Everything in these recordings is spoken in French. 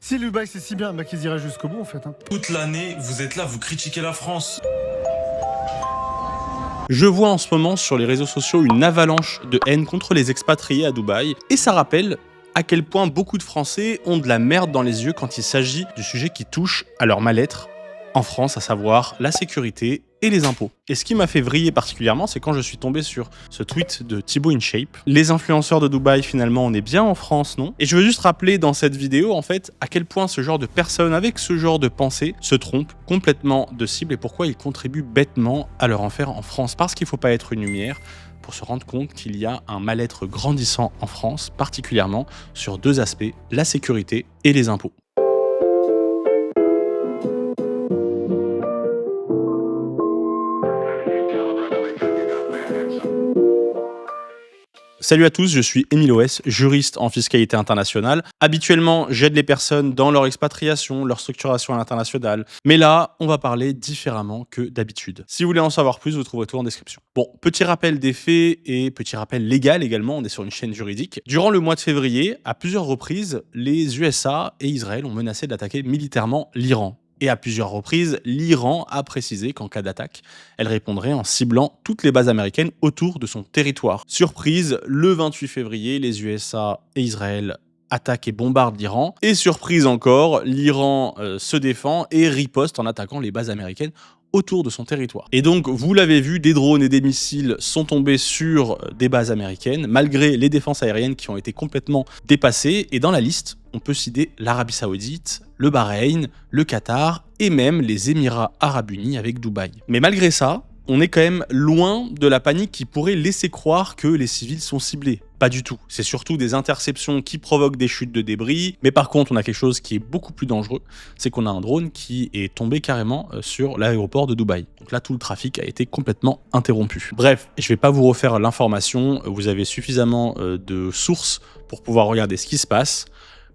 Si Dubaï c'est si bien, bah qu'ils iraient jusqu'au bout en fait. Toute l'année, vous êtes là, vous critiquez la France. Je vois en ce moment sur les réseaux sociaux une avalanche de haine contre les expatriés à Dubaï, et ça rappelle à quel point beaucoup de Français ont de la merde dans les yeux quand il s'agit du sujet qui touche à leur mal-être en France, à savoir la sécurité et les impôts. Et ce qui m'a fait vriller particulièrement, c'est quand je suis tombé sur ce tweet de Thibaut InShape. Les influenceurs de Dubaï, finalement, on est bien en France, non? Et je veux juste rappeler dans cette vidéo, en fait, à quel point ce genre de personnes, avec ce genre de pensée, se trompent complètement de cible et pourquoi ils contribuent bêtement à leur enfer en France. Parce qu'il ne faut pas être une lumière pour se rendre compte qu'il y a un mal-être grandissant en France, particulièrement sur deux aspects, la sécurité et les impôts. Salut à tous, je suis Émile OS, juriste en fiscalité internationale. Habituellement, j'aide les personnes dans leur expatriation, leur structuration à l'international. Mais là, on va parler différemment que d'habitude. Si vous voulez en savoir plus, vous trouverez tout en description. Bon, petit rappel des faits et petit rappel légal également, on est sur une chaîne juridique. Durant le mois de février, à plusieurs reprises, les USA et Israël ont menacé d'attaquer militairement l'Iran. Et à plusieurs reprises, l'Iran a précisé qu'en cas d'attaque, elle répondrait en ciblant toutes les bases américaines autour de son territoire. Surprise, le 28 février, les USA et Israël attaquent et bombardent l'Iran. Et surprise encore, l'Iran se défend et riposte en attaquant les bases américaines autour de son territoire. Et donc, vous l'avez vu, des drones et des missiles sont tombés sur des bases américaines, malgré les défenses aériennes qui ont été complètement dépassées. Et dans la liste, on peut citer l'Arabie Saoudite, le Bahreïn, le Qatar et même les Émirats Arabes Unis avec Dubaï. Mais malgré ça, on est quand même loin de la panique qui pourrait laisser croire que les civils sont ciblés. Pas du tout. C'est surtout des interceptions qui provoquent des chutes de débris. Mais par contre, on a quelque chose qui est beaucoup plus dangereux. C'est qu'on a un drone qui est tombé carrément sur l'aéroport de Dubaï. Donc là, tout le trafic a été complètement interrompu. Bref, je vais pas vous refaire l'information. Vous avez suffisamment de sources pour pouvoir regarder ce qui se passe.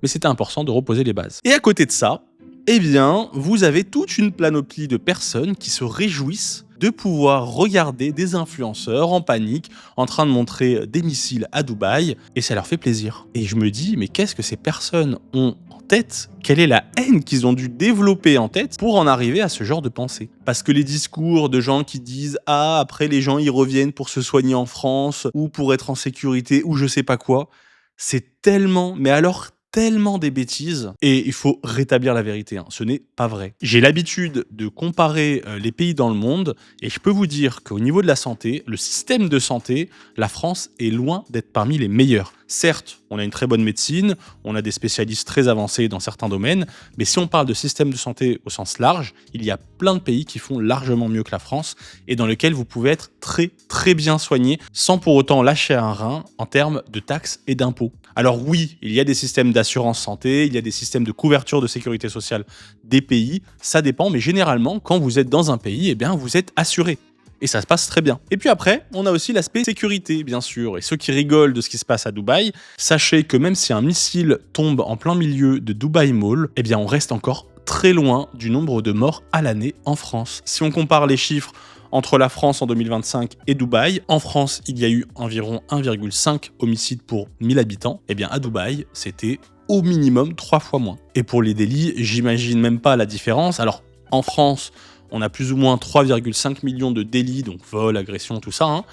Mais c'était important de reposer les bases. Et à côté de ça, eh bien, vous avez toute une panoplie de personnes qui se réjouissent de pouvoir regarder des influenceurs en panique, en train de montrer des missiles à Dubaï, et ça leur fait plaisir. Et je me dis, mais qu'est-ce que ces personnes ont en tête? Quelle est la haine qu'ils ont dû développer en tête pour en arriver à ce genre de pensée? Parce que les discours de gens qui disent « Ah, après les gens ils reviennent pour se soigner en France, ou pour être en sécurité, ou je sais pas quoi », c'est tellement, mais alors tellement des bêtises, et il faut rétablir la vérité, hein. Ce n'est pas vrai. J'ai l'habitude de comparer les pays dans le monde, et je peux vous dire qu'au niveau de la santé, le système de santé, la France est loin d'être parmi les meilleurs. Certes, on a une très bonne médecine, on a des spécialistes très avancés dans certains domaines, mais si on parle de système de santé au sens large, il y a plein de pays qui font largement mieux que la France, et dans lesquels vous pouvez être très très bien soigné, sans pour autant lâcher un rein en termes de taxes et d'impôts. Alors oui, il y a des systèmes d'assurance santé, il y a des systèmes de couverture de sécurité sociale des pays, ça dépend, mais généralement, quand vous êtes dans un pays, eh bien, vous êtes assuré. Et ça se passe très bien. Et puis après, on a aussi l'aspect sécurité, bien sûr. Et ceux qui rigolent de ce qui se passe à Dubaï, sachez que même si un missile tombe en plein milieu de Dubaï Mall, eh bien, on reste encore très loin du nombre de morts à l'année en France. Si on compare les chiffres entre la France en 2025 et Dubaï, en France, il y a eu environ 1,5 homicides pour 1000 habitants. Eh bien, à Dubaï, c'était au minimum 3 fois moins. Et pour les délits, j'imagine même pas la différence. Alors, en France, on a plus ou moins 3,5 millions de délits, donc vol, agression, tout ça,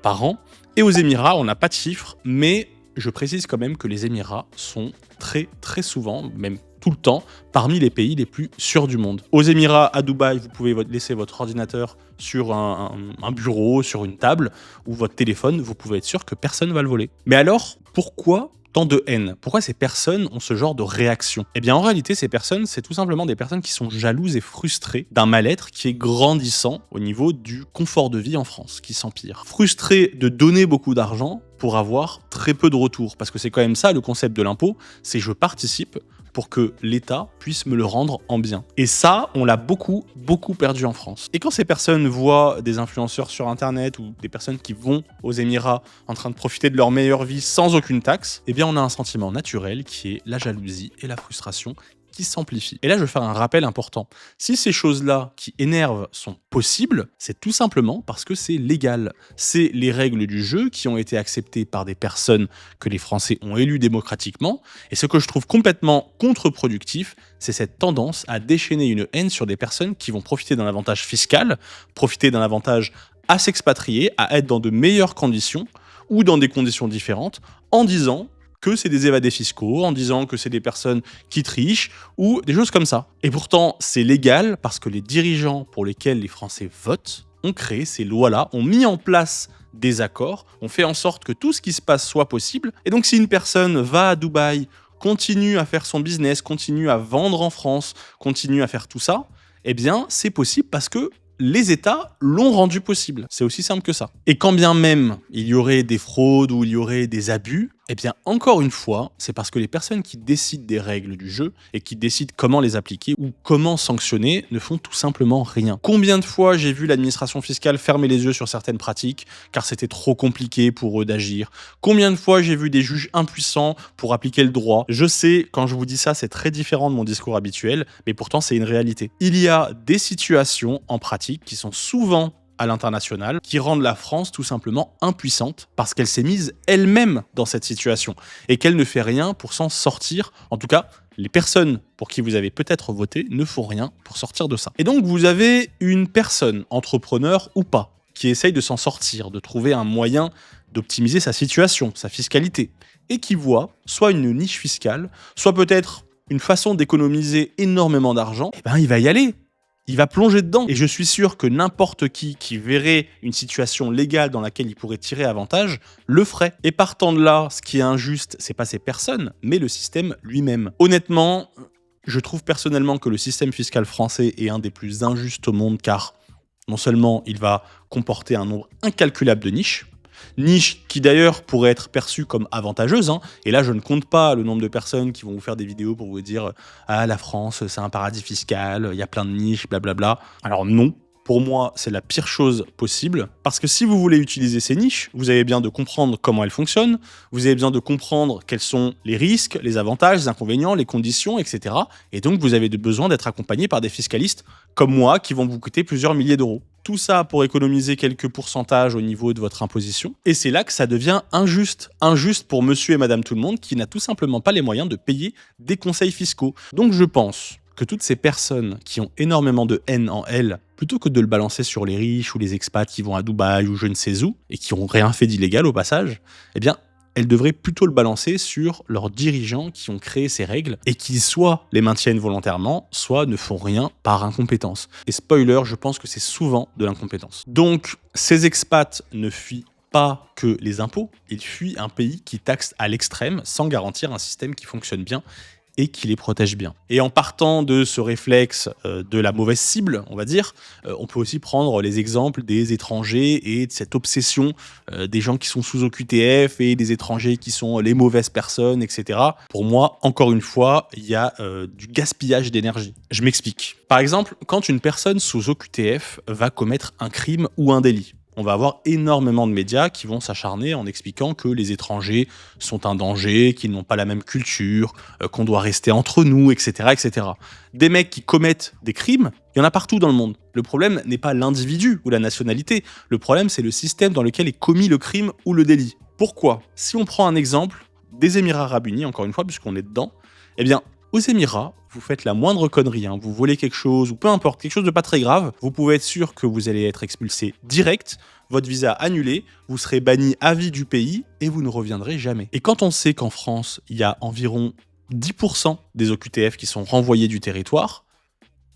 par an. Et aux Émirats, on n'a pas de chiffres, mais je précise quand même que les Émirats sont très très souvent, même tout le temps, parmi les pays les plus sûrs du monde. Aux Émirats, à Dubaï, vous pouvez laisser votre ordinateur sur un bureau, sur une table, ou votre téléphone, vous pouvez être sûr que personne ne va le voler. Mais alors, pourquoi tant de haine? Pourquoi ces personnes ont ce genre de réaction? Eh bien, en réalité, ces personnes, c'est tout simplement des personnes qui sont jalouses et frustrées d'un mal-être qui est grandissant au niveau du confort de vie en France, qui s'empire. Frustrées de donner beaucoup d'argent pour avoir très peu de retour. Parce que c'est quand même ça le concept de l'impôt, c'est je participe pour que l'État puisse me le rendre en bien. Et ça, on l'a beaucoup perdu en France. Et quand ces personnes voient des influenceurs sur Internet ou des personnes qui vont aux Émirats en train de profiter de leur meilleure vie sans aucune taxe, eh bien on a un sentiment naturel qui est la jalousie et la frustration qui s'amplifient. Et là, je vais faire un rappel important. Si ces choses-là qui énervent sont possibles, c'est tout simplement parce que c'est légal. C'est les règles du jeu qui ont été acceptées par des personnes que les Français ont élues démocratiquement. Et ce que je trouve complètement contre-productif, c'est cette tendance à déchaîner une haine sur des personnes qui vont profiter d'un avantage fiscal, profiter d'un avantage à s'expatrier, à être dans de meilleures conditions ou dans des conditions différentes, en disant que c'est des évadés fiscaux, en disant que c'est des personnes qui trichent ou des choses comme ça. Et pourtant, c'est légal parce que les dirigeants pour lesquels les Français votent ont créé ces lois-là, ont mis en place des accords, ont fait en sorte que tout ce qui se passe soit possible. Et donc si une personne va à Dubaï, continue à faire son business, continue à vendre en France, continue à faire tout ça, eh bien c'est possible parce que les États l'ont rendu possible. C'est aussi simple que ça. Et quand bien même il y aurait des fraudes ou il y aurait des abus, eh bien encore une fois, c'est parce que les personnes qui décident des règles du jeu et qui décident comment les appliquer ou comment sanctionner ne font tout simplement rien. Combien de fois j'ai vu l'administration fiscale fermer les yeux sur certaines pratiques car c'était trop compliqué pour eux d'agir. Combien de fois j'ai vu des juges impuissants pour appliquer le droit. Je sais, quand je vous dis ça, c'est très différent de mon discours habituel, mais pourtant c'est une réalité. Il y a des situations en pratique qui sont souvent à l'international, qui rendent la France tout simplement impuissante parce qu'elle s'est mise elle-même dans cette situation et qu'elle ne fait rien pour s'en sortir. En tout cas, les personnes pour qui vous avez peut-être voté ne font rien pour sortir de ça. Et donc vous avez une personne, entrepreneur ou pas, qui essaye de s'en sortir, de trouver un moyen d'optimiser sa situation, sa fiscalité, et qui voit soit une niche fiscale, soit peut-être une façon d'économiser énormément d'argent, et ben il va y aller. Il va plonger dedans. Et je suis sûr que n'importe qui verrait une situation légale dans laquelle il pourrait tirer avantage, le ferait. Et partant de là, ce qui est injuste, c'est pas ces personnes, mais le système lui-même. Honnêtement, je trouve personnellement que le système fiscal français est un des plus injustes au monde, car non seulement il va comporter un nombre incalculable de niches qui d'ailleurs pourraient être perçues comme avantageuses, et là je ne compte pas le nombre de personnes qui vont vous faire des vidéos pour vous dire « Ah, la France, c'est un paradis fiscal, il y a plein de niches, blablabla ». Alors non, pour moi, c'est la pire chose possible, parce que si vous voulez utiliser ces niches, vous avez besoin de comprendre comment elles fonctionnent, vous avez besoin de comprendre quels sont les risques, les avantages, les inconvénients, les conditions, etc. Et donc vous avez besoin d'être accompagné par des fiscalistes comme moi qui vont vous coûter plusieurs milliers d'euros. Tout ça pour économiser quelques pourcentages au niveau de votre imposition. Et c'est là que ça devient injuste. Injuste pour monsieur et madame tout le monde qui n'a tout simplement pas les moyens de payer des conseils fiscaux. Donc je pense que toutes ces personnes qui ont énormément de haine en elles, plutôt que de le balancer sur les riches ou les expats qui vont à Dubaï ou je ne sais où, et qui n'ont rien fait d'illégal au passage, eh bien, elles devraient plutôt le balancer sur leurs dirigeants qui ont créé ces règles et qui soit les maintiennent volontairement, soit ne font rien par incompétence. Et spoiler, je pense que c'est souvent de l'incompétence. Donc, ces expats ne fuient pas que les impôts, ils fuient un pays qui taxe à l'extrême sans garantir un système qui fonctionne bien et qui les protège bien. Et en partant de ce réflexe de la mauvaise cible, on va dire, on peut aussi prendre les exemples des étrangers et de cette obsession des gens qui sont sous OQTF et des étrangers qui sont les mauvaises personnes, etc. Pour moi, encore une fois, il y a du gaspillage d'énergie. Je m'explique. Par exemple, quand une personne sous OQTF va commettre un crime ou un délit, on va avoir énormément de médias qui vont s'acharner en expliquant que les étrangers sont un danger, qu'ils n'ont pas la même culture, qu'on doit rester entre nous, etc., etc. Des mecs qui commettent des crimes, il y en a partout dans le monde. Le problème n'est pas l'individu ou la nationalité. Le problème, c'est le système dans lequel est commis le crime ou le délit. Pourquoi ? Si on prend un exemple des Émirats Arabes Unis, encore une fois, puisqu'on est dedans, eh bien, aux Émirats, vous faites la moindre connerie, vous volez quelque chose, ou peu importe, quelque chose de pas très grave, vous pouvez être sûr que vous allez être expulsé direct, votre visa annulé, vous serez banni à vie du pays, et vous ne reviendrez jamais. Et quand on sait qu'en France, il y a environ 10% des OQTF qui sont renvoyés du territoire,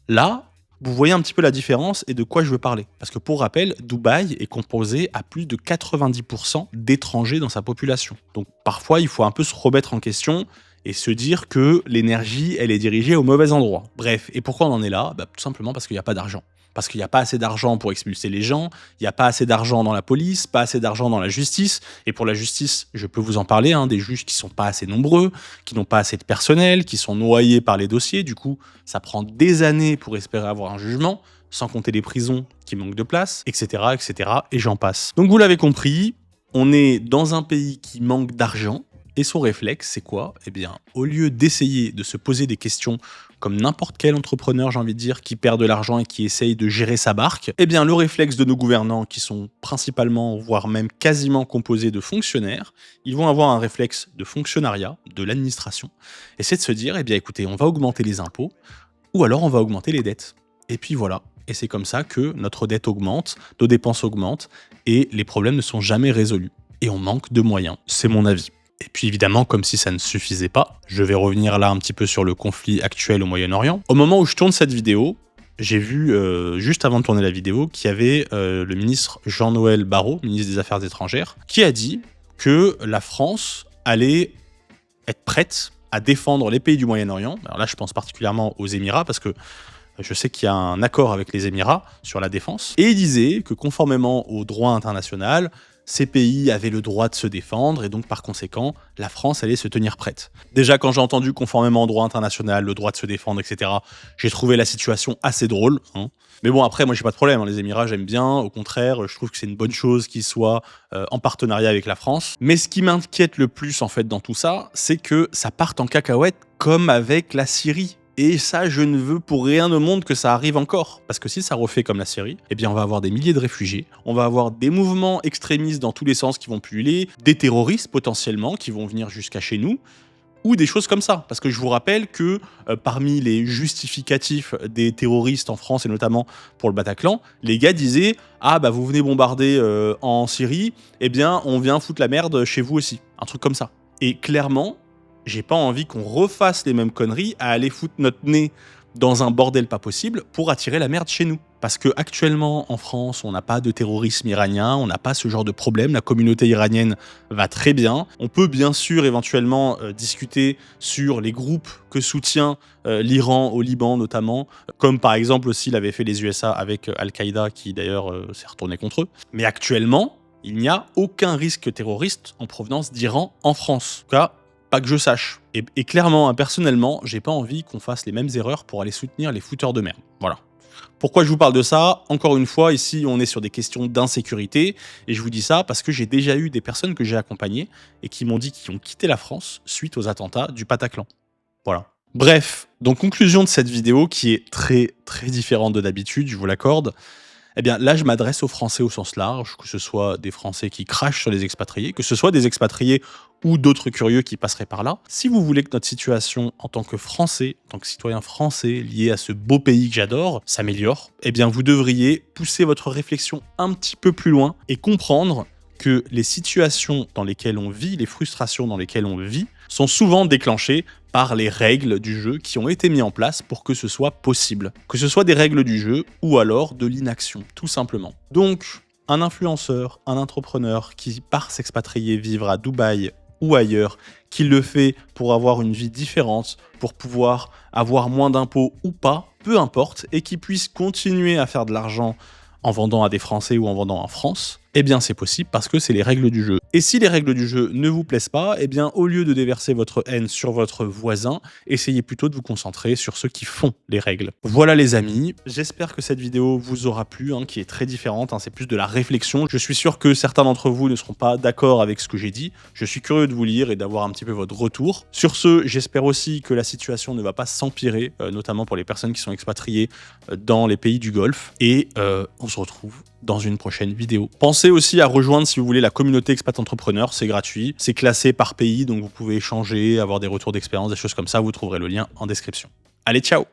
là, vous voyez un petit peu la différence et de quoi je veux parler. Parce que pour rappel, Dubaï est composé à plus de 90% d'étrangers dans sa population. Donc parfois, il faut un peu se remettre en question et se dire que l'énergie, elle est dirigée au mauvais endroit. Bref, et pourquoi on en est là ? Tout simplement parce qu'il n'y a pas d'argent. Parce qu'il n'y a pas assez d'argent pour expulser les gens, il n'y a pas assez d'argent dans la police, pas assez d'argent dans la justice. Et pour la justice, je peux vous en parler, des juges qui sont pas assez nombreux, qui n'ont pas assez de personnel, qui sont noyés par les dossiers. Du coup, ça prend des années pour espérer avoir un jugement, sans compter les prisons qui manquent de place, etc., etc., et j'en passe. Donc vous l'avez compris, on est dans un pays qui manque d'argent, Et son réflexe, c'est quoi? Eh bien, au lieu d'essayer de se poser des questions comme n'importe quel entrepreneur, j'ai envie de dire, qui perd de l'argent et qui essaye de gérer sa barque, eh bien, le réflexe de nos gouvernants, qui sont principalement, voire même quasiment composés de fonctionnaires, ils vont avoir un réflexe de fonctionnariat, de l'administration, et c'est de se dire, eh bien, écoutez, on va augmenter les impôts, ou alors on va augmenter les dettes. Et puis voilà. Et c'est comme ça que notre dette augmente, nos dépenses augmentent, et les problèmes ne sont jamais résolus. Et on manque de moyens, c'est mon avis. Et puis évidemment, comme si ça ne suffisait pas, je vais revenir là un petit peu sur le conflit actuel au Moyen-Orient. Au moment où je tourne cette vidéo, j'ai vu, juste avant de tourner la vidéo, qu'il y avait le ministre Jean-Noël Barrot, ministre des Affaires étrangères, qui a dit que la France allait être prête à défendre les pays du Moyen-Orient. Alors là, je pense particulièrement aux Émirats, parce que je sais qu'il y a un accord avec les Émirats sur la défense. Et il disait que conformément au droit international, ces pays avaient le droit de se défendre et donc par conséquent, la France allait se tenir prête. Déjà, quand j'ai entendu conformément au droit international, le droit de se défendre, etc., j'ai trouvé la situation assez drôle. Mais bon, après, moi, j'ai pas de problème. Les Émirats, j'aime bien. Au contraire, je trouve que c'est une bonne chose qu'ils soient en partenariat avec la France. Mais ce qui m'inquiète le plus, en fait, dans tout ça, c'est que ça parte en cacahuète comme avec la Syrie. Et ça, je ne veux pour rien au monde que ça arrive encore. Parce que si ça refait comme la Syrie, eh bien on va avoir des milliers de réfugiés, on va avoir des mouvements extrémistes dans tous les sens qui vont pulluler, des terroristes potentiellement qui vont venir jusqu'à chez nous, ou des choses comme ça. Parce que je vous rappelle que parmi les justificatifs des terroristes en France, et notamment pour le Bataclan, les gars disaient « Ah bah vous venez bombarder en Syrie, eh bien on vient foutre la merde chez vous aussi. » Un truc comme ça. Et clairement, j'ai pas envie qu'on refasse les mêmes conneries à aller foutre notre nez dans un bordel pas possible pour attirer la merde chez nous. Parce que actuellement en France, on n'a pas de terrorisme iranien, on n'a pas ce genre de problème, la communauté iranienne va très bien. On peut bien sûr éventuellement discuter sur les groupes que soutient l'Iran au Liban notamment, comme par exemple aussi l'avaient fait les USA avec Al-Qaïda qui d'ailleurs s'est retourné contre eux. Mais actuellement, il n'y a aucun risque terroriste en provenance d'Iran en France. En tout cas, pas que je sache. Et clairement, personnellement, j'ai pas envie qu'on fasse les mêmes erreurs pour aller soutenir les fouteurs de merde. Voilà. Pourquoi je vous parle de ça? Encore une fois, ici, on est sur des questions d'insécurité. Et je vous dis ça parce que j'ai déjà eu des personnes que j'ai accompagnées et qui m'ont dit qu'ils ont quitté la France suite aux attentats du Bataclan. Voilà. Bref, donc conclusion de cette vidéo qui est très différente de d'habitude, je vous l'accorde. Eh bien là, je m'adresse aux Français au sens large, que ce soit des Français qui crachent sur les expatriés, que ce soit des expatriés ou d'autres curieux qui passeraient par là. Si vous voulez que notre situation en tant que Français, en tant que citoyen français lié à ce beau pays que j'adore, s'améliore, eh bien vous devriez pousser votre réflexion un petit peu plus loin et comprendre que les situations dans lesquelles on vit, les frustrations dans lesquelles on vit, sont souvent déclenchées par les règles du jeu qui ont été mises en place pour que ce soit possible. Que ce soit des règles du jeu ou alors de l'inaction, tout simplement. Donc, un influenceur, un entrepreneur qui part s'expatrier vivre à Dubaï ou ailleurs, qui le fait pour avoir une vie différente, pour pouvoir avoir moins d'impôts ou pas, peu importe, et qui puisse continuer à faire de l'argent en vendant à des Français ou en vendant en France, eh bien c'est possible parce que c'est les règles du jeu. Et si les règles du jeu ne vous plaisent pas, eh bien au lieu de déverser votre haine sur votre voisin, essayez plutôt de vous concentrer sur ceux qui font les règles. Voilà les amis, j'espère que cette vidéo vous aura plu, qui est très différente, c'est plus de la réflexion. Je suis sûr que certains d'entre vous ne seront pas d'accord avec ce que j'ai dit. Je suis curieux de vous lire et d'avoir un petit peu votre retour. Sur ce, j'espère aussi que la situation ne va pas s'empirer, notamment pour les personnes qui sont expatriées dans les pays du Golfe. Et on se retrouve dans une prochaine vidéo. Pensez aussi à rejoindre, si vous voulez, la communauté Expat Entrepreneur, c'est gratuit, c'est classé par pays, donc vous pouvez échanger, avoir des retours d'expérience, des choses comme ça, vous trouverez le lien en description. Allez, ciao!